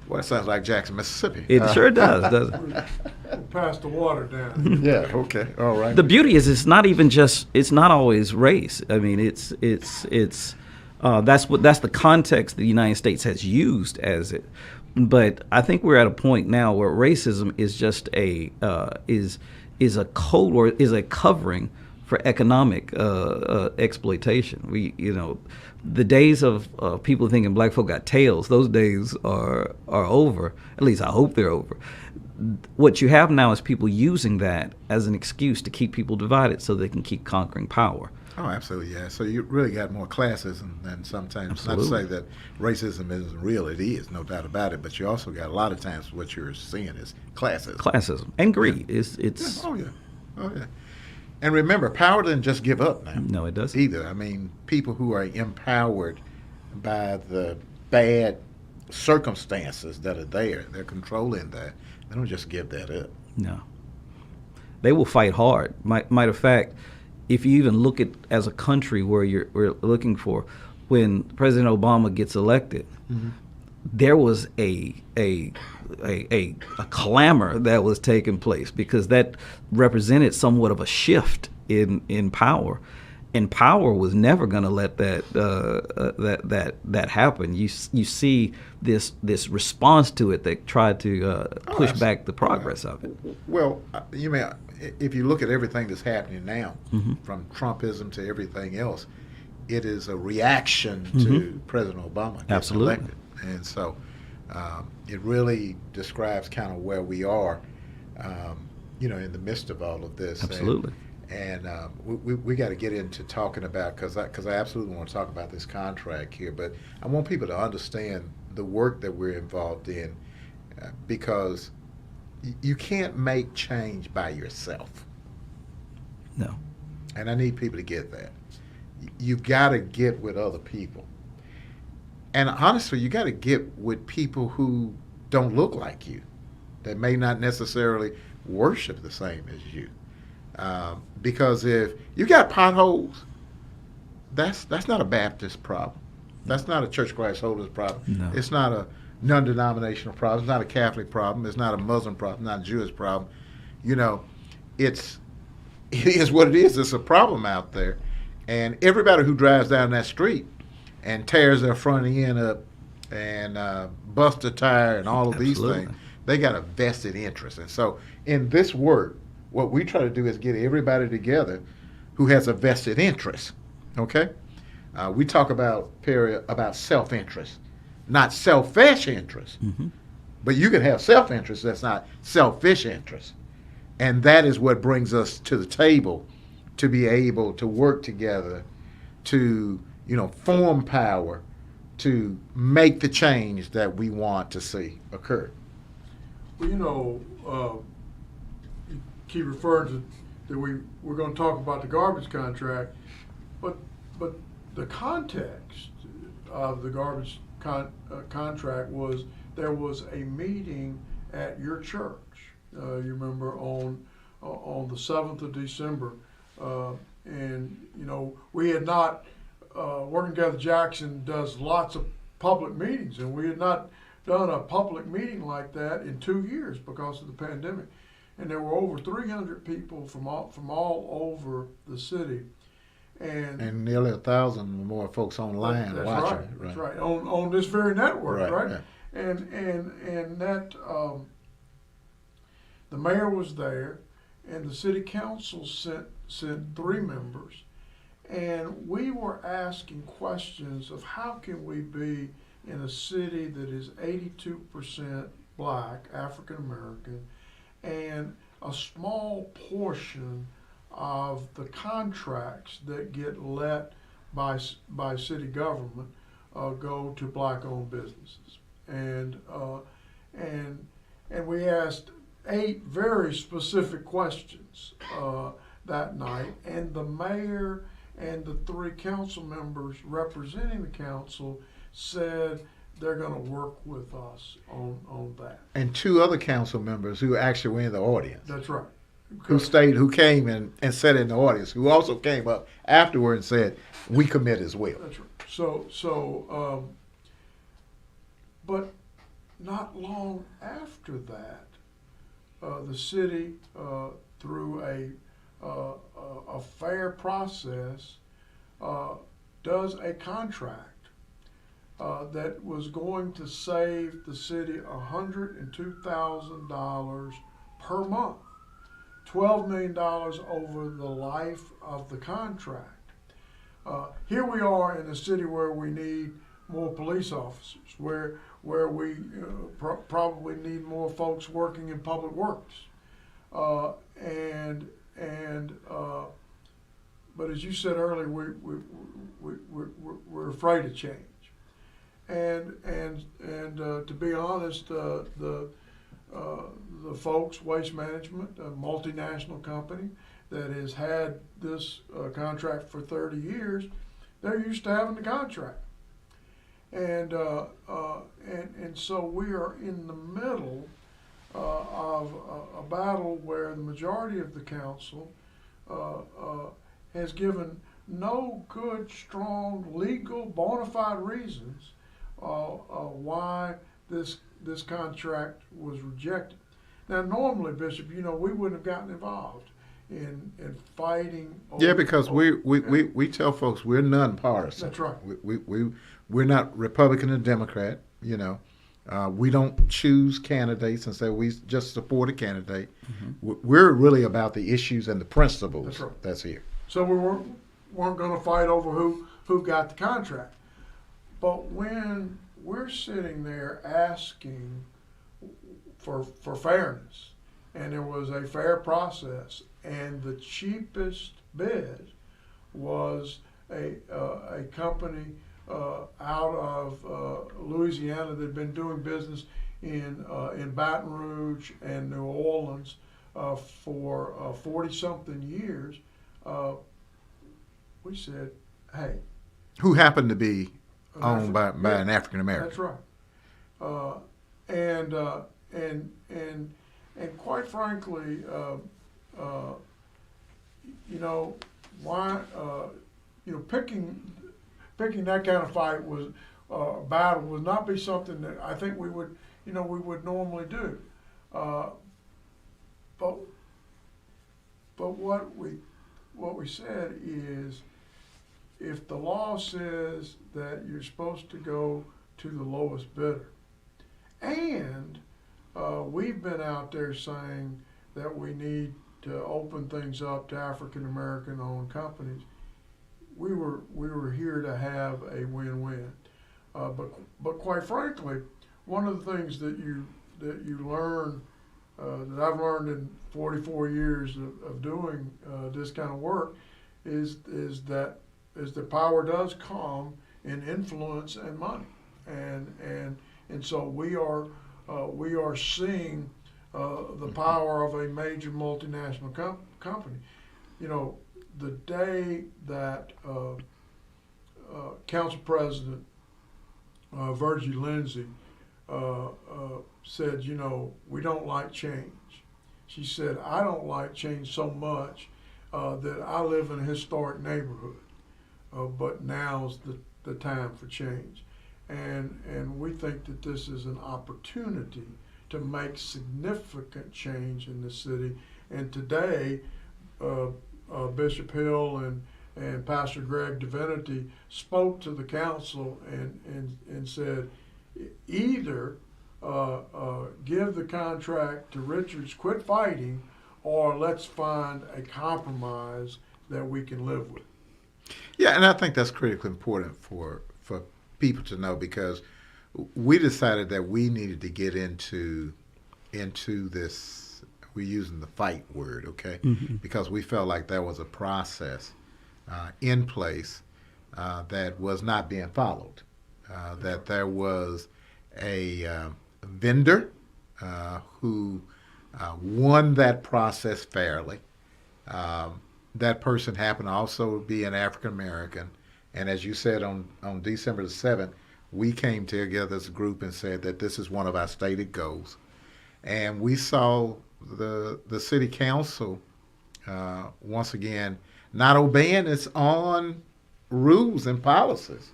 Well, it sounds like Jackson, Mississippi. It sure does, doesn't it? Pass the water down. Yeah. Okay. All right. The beauty is it's not even just, it's not always race. I mean, it's that's the context the United States has used as it. But I think we're at a point now where racism is just is a code, or is a covering for economic exploitation. The days of people thinking black folk got tails, those days are over. At least I hope they're over. what you have now is people using that as an excuse to keep people divided so they can keep conquering power. Oh, absolutely, yeah. So you really got more classism than sometimes. Absolutely. Not to say that racism isn't real. It is, no doubt about it. But you also got a lot of times what you're seeing is classism. Classism and greed. It's Yeah. Oh, yeah. Oh, yeah. And remember, power doesn't just give up now. no, it doesn't. Either. I mean, people who are empowered by the bad circumstances that are there, they're controlling that. They don't just give that up. No, they will fight hard. Matter of fact, if you even look at as a country where we're looking for, when President Obama gets elected, there was a clamor that was taking place because that represented somewhat of a shift in power, and power was never going to let that happen. You see this response to it that tried to push back the progress of it. Well, you may, if you look at everything that's happening now, Mm-hmm. from Trumpism to everything else, it is a reaction to President Obama getting Absolutely. elected. And so it really describes kind of where we are, in the midst of all of this. Absolutely. And we got to get into talking about, because I absolutely want to talk about this contract here, but I want people to understand the work that we're involved in, because you can't make change by yourself. No. And I need people to get that. You've got to get with other people. And honestly, you got to get with people who don't look like you, that may not necessarily worship the same as you. Because if you got potholes, that's not a Baptist problem. That's not a Church of Christ Holders problem. No. It's not a non-denominational problem. It's not a Catholic problem. It's not a Muslim problem. Not a Jewish problem. It is what it is. It's a problem out there, and everybody who drives down that street and tears their front end up and busts a tire and all of these Absolutely. things, they got a vested interest. And so, in this work, what we try to do is get everybody together who has a vested interest. Okay, we talk about self-interest, not selfish interest. Mm-hmm. But you can have self-interest that's not selfish interest. And that is what brings us to the table to be able to work together to, form power to make the change that we want to see occur. Well, you keep referring to that we're going to talk about the garbage contract, but the context of the garbage contract was there was a meeting at your church. You remember on the 7th of December, and we had not. Working Together Jackson does lots of public meetings, and we had not done a public meeting like that in 2 years because of the pandemic. And there were over 300 people from all over the city, and nearly 1,000 or more folks online that's watching. right. That's right. On this very network, right? Yeah. And that the mayor was there, and the city council sent 3 members, and we were asking questions of how can we be in a city that is 82% black, African American, and a small portion of the contracts that get let by city government go to black-owned businesses, and we asked 8 very specific questions that night, and the mayor and the 3 council members representing the council said they're going to work with us on that. And 2 other council members who actually were in the audience, That's right. who came and sat in the audience, who also came up afterward and said, we commit as well. That's right. But not long after that, the city, through a fair process, does a contract that was going to save the city $102,000 per month, $12 million over the life of the contract. Here we are in a city where we need more police officers, where we probably need more folks working in public works, and but as you said earlier, we're afraid of change, and to be honest, the folks, Waste Management, a multinational company that has had this contract for 30 years, they're used to having the contract. And so we are in the middle of a battle where the majority of the council has given no good, strong, legal, bona fide reasons why this contract was rejected. Now, normally, Bishop, we wouldn't have gotten involved in fighting. Yeah, because we tell folks we're nonpartisan. That's right. We're not Republican or Democrat. We don't choose candidates and say we just support a candidate. Mm-hmm. We're really about the issues and the principles that's, right. That's here. So we weren't going to fight over who got the contract. But when we're sitting there asking for fairness, and there was a fair process, and the cheapest bid was a company out of Louisiana that had been doing business in Baton Rouge and New Orleans for 40-something years. We said, hey. Who happened to be owned by an African American. That's right. And quite frankly, why, picking that kind of fight was battle would not be something that I think we would normally do. But what we said is, if the law says that you're supposed to go to the lowest bidder, and we've been out there saying that we need to open things up to African American owned companies, we were here to have a win-win. But quite frankly, one of the things that you learn that I've learned in 44 years of doing this kind of work is that the power does come in influence and money, and so we are seeing the power of a major multinational company. The day that Council President Virgie Lindsay said, we don't like change. She said, I don't like change so much that I live in a historic neighborhood, but now's the time for change. And we think that this is an opportunity to make significant change in the city. And today, Bishop Hill and Pastor Greg Divinity spoke to the council and said, either give the contract to Richards, quit fighting, or let's find a compromise that we can live with. Yeah, and I think that's critically important for people to know, because we decided that we needed to get into this. We're using the fight word, okay? Mm-hmm. Because we felt like there was a process in place that was not being followed. That there was a vendor who won that process fairly. That person happened to also be an African American. And as you said, on December the 7th, we came together as a group and said that this is one of our stated goals. And we saw the city council, once again, not obeying its own rules and policies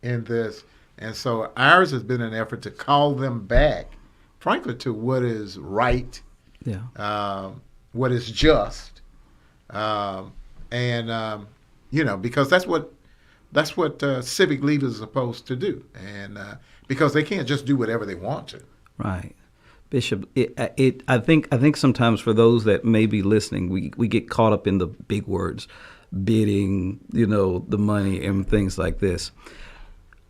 in this. And so ours has been an effort to call them back, frankly, to what is right, what is just, because that's what civic leaders are supposed to do, and because they can't just do whatever they want to. Right, Bishop. I think sometimes for those that may be listening, we get caught up in the big words, bidding, the money and things like this.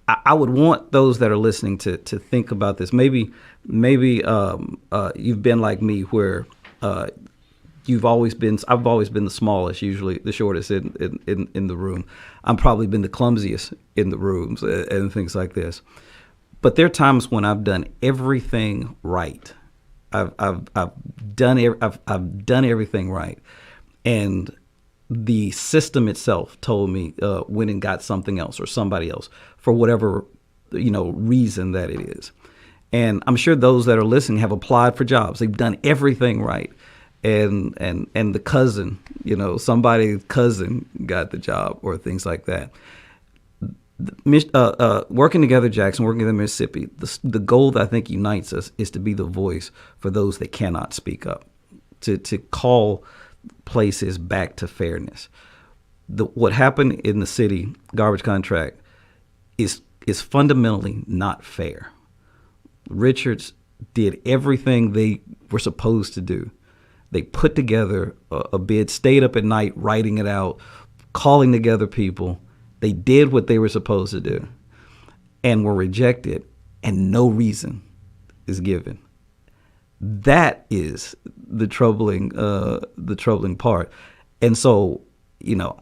I would want those that are listening to think about this. Maybe you've been like me, where I've always been the smallest, usually the shortest in the room. I've probably been the clumsiest in the rooms and things like this. But there are times when I've done everything right. I've done everything right, and the system itself told me went and got something else or somebody else for whatever reason that it is. And I'm sure those that are listening have applied for jobs. They've done everything right, and the cousin, somebody's cousin got the job or things like that. Working together, Jackson, working together, Mississippi, the goal that I think unites us is to be the voice for those that cannot speak up, to call places back to fairness. What happened in the city garbage contract is fundamentally not fair. Richards did everything they were supposed to do. They put together a bid, stayed up at night writing it out, calling together people. They did what they were supposed to do and were rejected, and no reason is given. That is the troubling part. And so,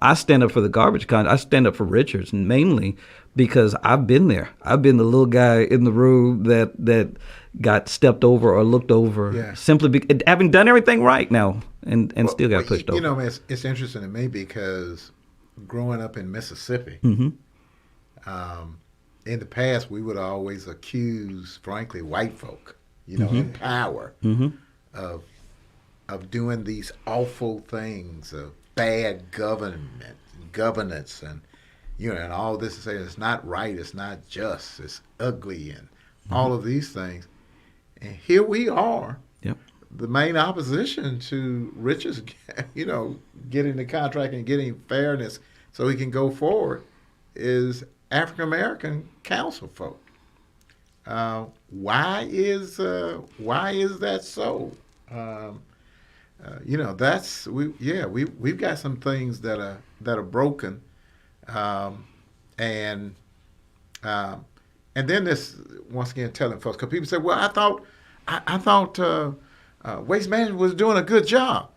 I stand up for the garbage con. I stand up for Richards mainly because I've been there. I've been the little guy in the room that got stepped over or looked over simply having done everything right now and still got pushed over. It's interesting to me because growing up in Mississippi, in the past we would always accuse, frankly, white folk, in power, of doing these awful things, of bad governance, and and all this to say it's not right, it's not just, it's ugly, and all of these things. And here we are, the main opposition to Richards, getting the contract and getting fairness so he can go forward is African American council folk. Why is that so? We've got some things that are broken, and then this once again telling folks, because people say, well, I thought Waste Management was doing a good job.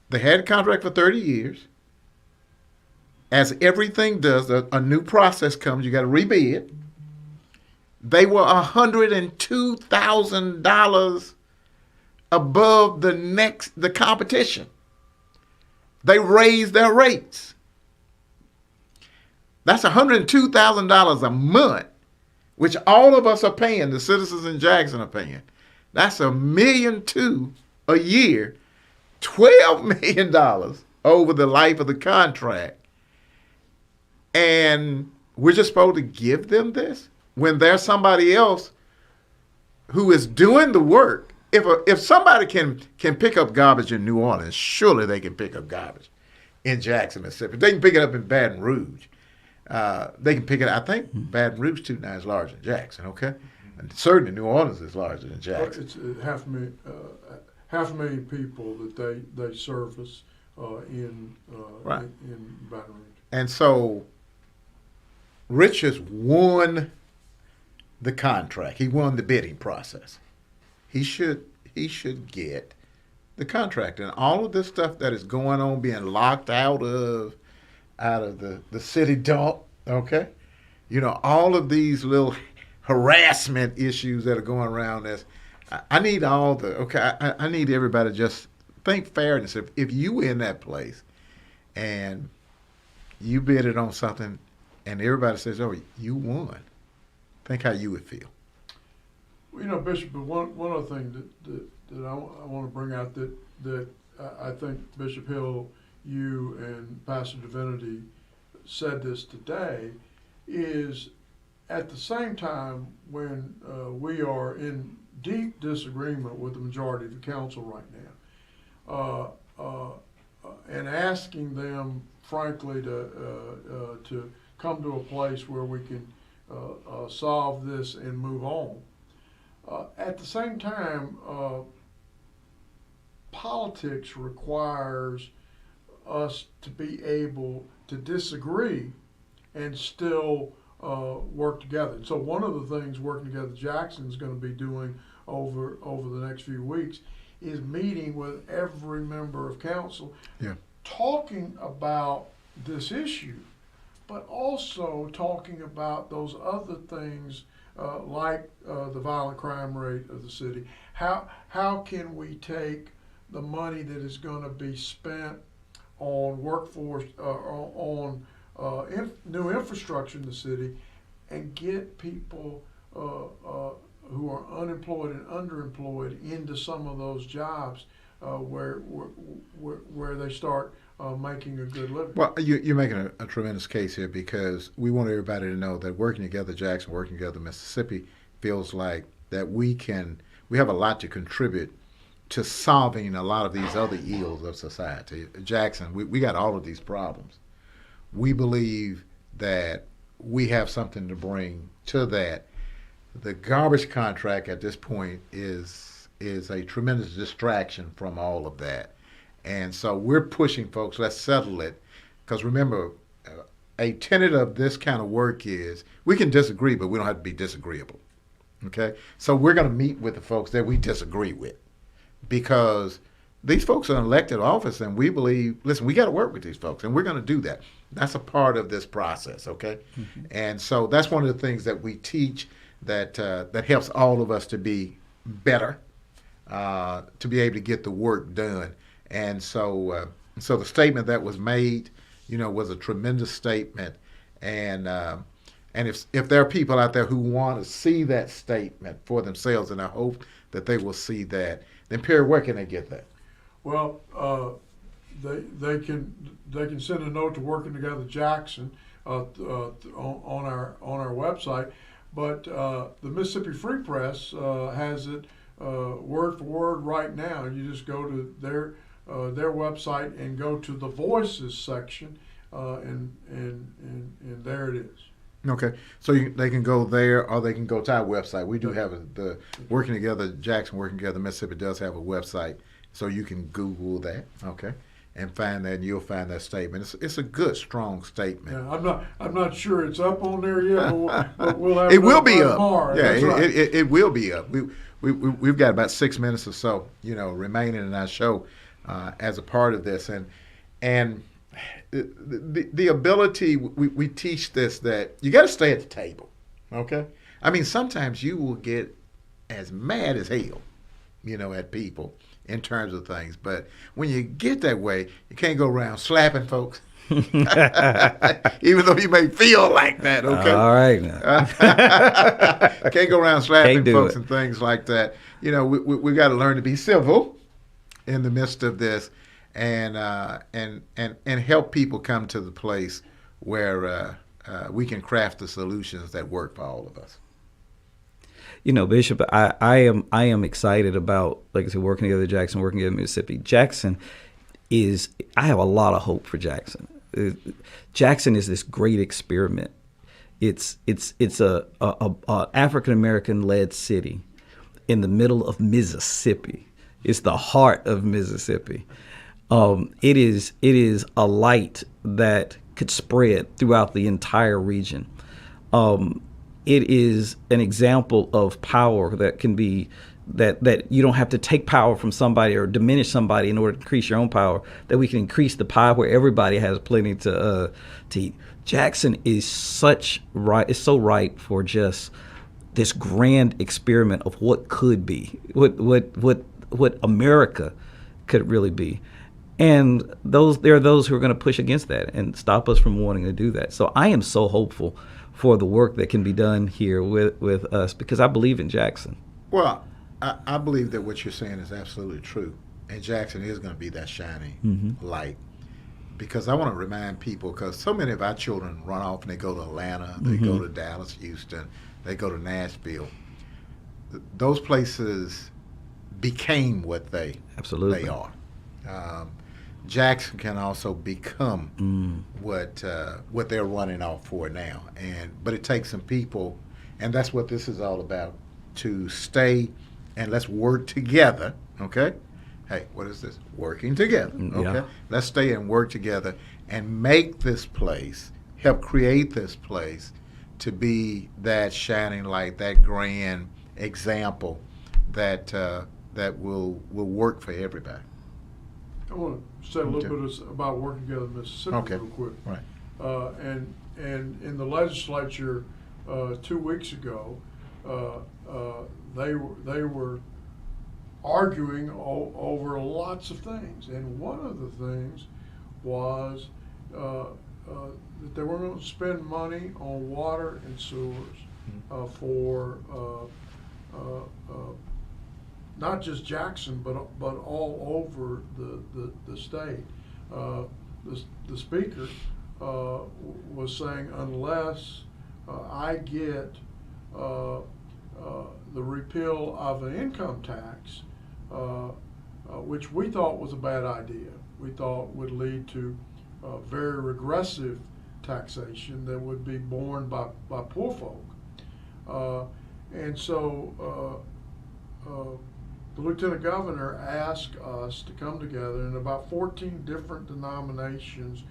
They had a contract for 30 years. As everything does, a new process comes. You got to rebid. They were $102,000 above the competition. They raised their rates. That's $102,000 a month, which all of us are paying. The citizens in Jackson are paying. That's $1.2 million a year, $12 million over the life of the contract. And we're just supposed to give them this when there's somebody else who is doing the work. If somebody can pick up garbage in New Orleans, surely they can pick up garbage in Jackson, Mississippi. They can pick it up in Baton Rouge. They can pick it. I think Baton Rouge too now is larger than Jackson. Okay, and certainly New Orleans is larger than Jackson. It's half a million people that they service in Baton Rouge. And so Richards won the contract. He won the bidding process. He should get the contract. And all of this stuff that is going on, being locked out of the city dump, okay? All of these little harassment issues that are going around this. I need I need everybody to just think fairness. If you were in that place and you bidded on something and everybody says, oh, you won, think how you would feel. Well, Bishop, but one other thing that I want to bring out that I think Bishop Hill, you and Pastor Divinity said this today, is at the same time when we are in deep disagreement with the majority of the council right now, and asking them, frankly, to come to a place where we can solve this and move on. At the same time, politics requires us to be able to disagree and still work together. And so one of the things Working Together Jackson's going to be doing over the next few weeks is meeting with every member of council, Yeah. talking about this issue, but also talking about those other things like the violent crime rate of the city. How can we take the money that is going to be spent on workforce, on new infrastructure in the city, and get people who are unemployed and underemployed into some of those jobs where they start making a good living. Well, you're making a tremendous case here because we want everybody to know that Working Together Jackson, Working Together Mississippi feels like that we have a lot to contribute to solving a lot of these other ills of society. Jackson, we got all of these problems. We believe that we have something to bring to that. The garbage contract at this point is a tremendous distraction from all of that. And so we're pushing folks, let's settle it. Because remember, a tenet of this kind of work is we can disagree, but we don't have to be disagreeable. Okay? So we're going to meet with the folks that we disagree with. Because these folks are in elected office, and we believe, listen, we got to work with these folks, and we're going to do that. That's a part of this process, okay? Mm-hmm. And so that's one of the things that we teach that helps all of us to be better, to be able to get the work done. And so the statement that was made, was a tremendous statement. And if there are people out there who want to see that statement for themselves, and I hope that they will see that, then Perry, where can they get that? Well, they can send a note to Working Together Jackson on our website, but the Mississippi Free Press has it word for word right now. You just go to their website and go to the Voices section, and there it is. Okay, so they can go there, or they can go to our website. We do have the Working Together Jackson, Working Together Mississippi does have a website, so you can Google that, okay, and find that, and you'll find that statement. It's a good, strong statement. Yeah, I'm not sure it's up on there yet, but we'll have it will be up. Tomorrow. Yeah, That's right. it will be up. We've got about 6 minutes or so, remaining in our show as a part of this, and the ability, we teach this, that you got to stay at the table, okay? I mean, sometimes you will get as mad as hell, at people in terms of things. But when you get that way, you can't go around slapping folks, even though you may feel like that, okay? All right. Now. Can't go around slapping folks it. and things like that. We got to learn to be civil in the midst of this. And help people come to the place where we can craft the solutions that work for all of us. Bishop, I am excited about, like I said, Working Together Jackson, Working Together Mississippi. Jackson I have a lot of hope for Jackson. Jackson is this great experiment. It's a African American led city in the middle of Mississippi. It's the heart of Mississippi. It is a light that could spread throughout the entire region. It is an example of power that can be that you don't have to take power from somebody or diminish somebody in order to increase your own power. That we can increase the pie where everybody has plenty to eat. Jackson is so ripe for just this grand experiment of what could be, what America could really be. And there are those who are going to push against that and stop us from wanting to do that. So I am so hopeful for the work that can be done here with us, because I believe in Jackson. Well, I believe that what you're saying is absolutely true. And Jackson is going to be that shining light. Because I want to remind people, because so many of our children run off and they go to Atlanta, they go to Dallas, Houston, they go to Nashville. Those places became what they are. Jackson can also become what they're running off for now, but it takes some people, and that's what this is all about, to stay and let's work together. Okay, hey, what is this? Working together. Okay, Yeah. Let's stay and work together and make this place, help create this place to be that shining light, that grand example that that will work for everybody. I want to say a little Okay. bit about working together in Mississippi Okay. real quick. Right. And in the legislature 2 weeks ago, they were arguing over lots of things, and one of the things was that they were going to spend money on water and sewers for not just Jackson, but all over the state. The speaker was saying, unless I get the repeal of an income tax, which we thought was a bad idea. We thought would lead to very regressive taxation that would be borne by poor folk. And so the Lieutenant Governor asked us to come together, and about 14 different denominations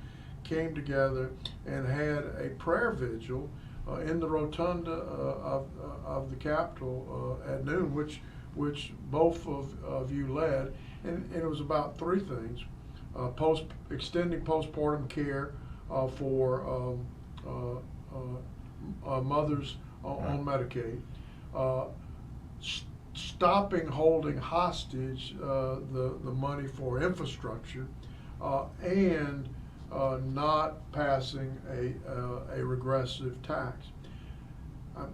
came together and had a prayer vigil in the rotunda of the Capitol at noon, which both of you led, and it was about three things: extending postpartum care for mothers on Medicaid, stopping holding hostage the money for infrastructure, and not passing a regressive tax.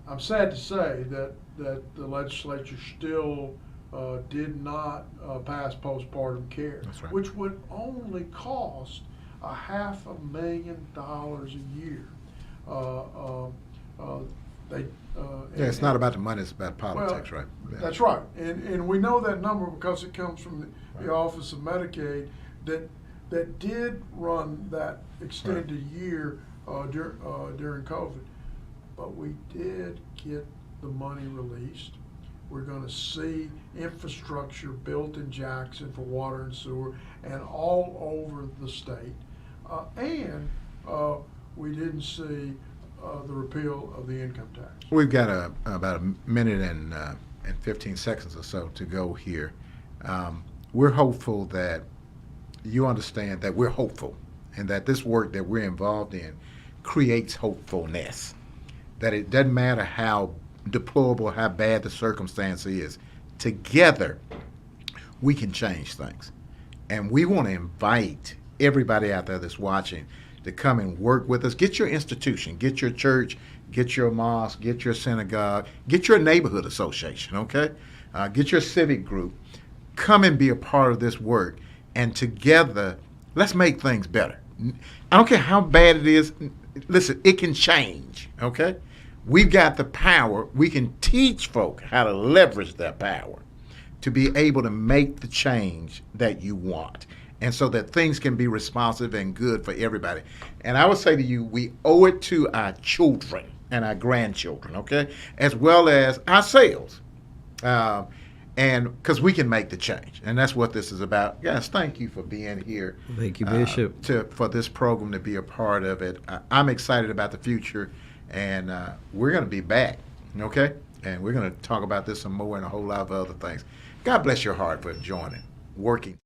I'm sad to say that the legislature still did not pass postpartum care, That's right. which would only cost $500,000 a year. Yeah, it's not about the money; it's about politics, Well, right? Yeah. That's right, and we know that number because it comes from the Office of Medicaid that did run that extended year during COVID, but we did get the money released. We're going to see infrastructure built in Jackson for water and sewer and all over the state, and we didn't see the repeal of the income tax. We've got about a minute and 15 seconds or so to go here. We're hopeful that you understand that we're hopeful and that this work that we're involved in creates hopefulness. That it doesn't matter how deplorable, how bad the circumstance is, together we can change things. And we want to invite everybody out there that's watching to come and work with us. Get your institution, get your church, get your mosque, get your synagogue, get your neighborhood association, okay? Get your civic group. Come and be a part of this work, and together, let's make things better. I don't care how bad it is. Listen, it can change, okay? We've got the power. We can teach folk how to leverage that power to be able to make the change that you want, and so that things can be responsive and good for everybody. And I would say to you, we owe it to our children and our grandchildren, okay, as well as ourselves, and because we can make the change, and that's what this is about. Guys, thank you for being here. Thank you, Bishop. For this program to be a part of it. I'm excited about the future, and we're going to be back, okay? And we're going to talk about this some more and a whole lot of other things. God bless your heart for joining, working.